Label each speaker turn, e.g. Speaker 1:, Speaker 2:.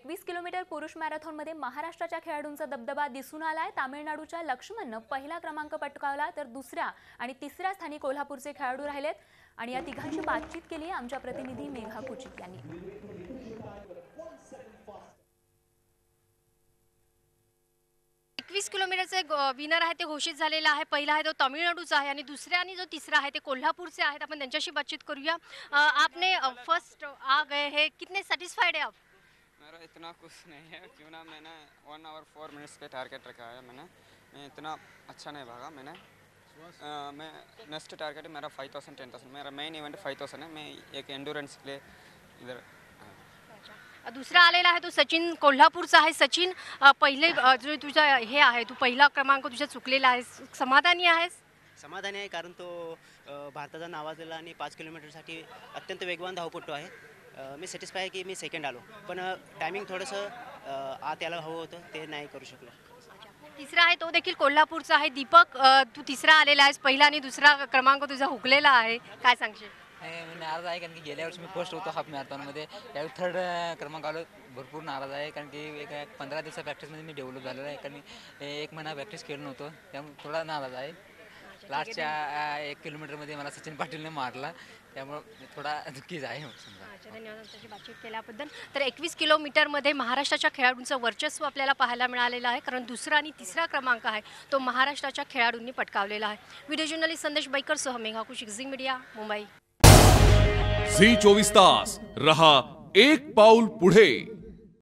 Speaker 1: 21 kilometre पुरुष मॅरेथॉनमध्ये महाराष्ट्राच्या खेळाडूंचा दबदबा दिसून आलाय। तामिळनाडूच्या लक्ष्मणनं पहिला क्रमांक पटकावला तर दुसऱ्या आणि तिसऱ्या स्थानी कोल्हापूरचे खेळाडू राहिलेत आणि या तिघांशी बातचीत केली आमच्या प्रतिनिधी मेघा कुचित यांनी।
Speaker 2: 21 किलोमीटरचे विनर आहे ते घोषित झालेला आहे। पहिला आहे तो तामिळनाडूचा आहे आणि दुसरा आणि जो तिसरा आहे ते कोल्हापूरचे आहेत। आपण त्यांच्याशी बातचीत करूया। आपने फर्स्ट आ गए हैं, कितने सेटिस्फाइड है आप?
Speaker 3: मेरा इतना कुछ नहीं है क्यों ना मैंने 1 आवर 4 मिनट्स का टारगेट रखा है। मैं इतना अच्छा नहीं भागा। मैं नेक्स्ट टारगेट मेरा 5000 10,000 मेरा मेन इवेंट 5000 है। मैं एक एंडोरेंस के लिए इधर
Speaker 2: दुसरा आलेला आहे तो सचिन कोल्हापूरचा आहे। सचिन, पहिले जो तुझा हे आहे तू पहिला क्रमांक तुझा चुकलेला आहे, समाधानी आहेस?
Speaker 4: समाधानी आहे कारण तो भारताचा नावाजलेला आणि 5 किलोमीटरसाठी अत्यंत वेगवान धावपटू आहे। मी सॅटिस्फाय आहे की मी सेकंड आलो, पण टायमिंग थोडंसं आत यायला हवं होतं, ते नाही करू शकलो।
Speaker 2: तिसरा आहे तो देखील कोल्हापूरचा आहे। दीपक, तू तिसरा आलेला आहेस, पहिला आणि दुसरा क्रमांक तुझा हुकलेला आहे, काय सांगशील?
Speaker 5: मी नाराज आहे कारण की गेल्या वर्षी मी फर्स्ट होतो हाफ मॅरेथॉनमध्ये, यावेळी थर्ड क्रमांक आलो। भरपूर नाराज आहे कारण की एक 15 दिवसा प्रॅक्टिसमध्ये मी डेव्हलप झालेलो आहे, कारण मी 1 महिना प्रॅक्टिस केलं नव्हतं, त्यामुळे थोडा नाराज आहे। लास्टच्या 1 किलोमीटरमध्ये मला सचिन पाटीलने मारला, त्यामुळे थोडा दुःखीच आहे।
Speaker 2: धन्यवाद आमच्याशी बातचीत केल्याबद्दल। तर 21 किलोमीटरमध्ये महाराष्ट्राच्या खेळाडूंचं वर्चस्व आपल्याला पाहायला मिळालेलं आहे, कारण दुसरा आणि तिसरा क्रमांक आहे तो महाराष्ट्राच्या खेळाडूंनी पटकावलेला आहे। व्हिडिओ जर्नलिस्ट संदेश बैकरसह मेघा कुचित, झी मीडिया, मुंबई।
Speaker 6: झी 24 तास रहा एक पाऊल पुढे।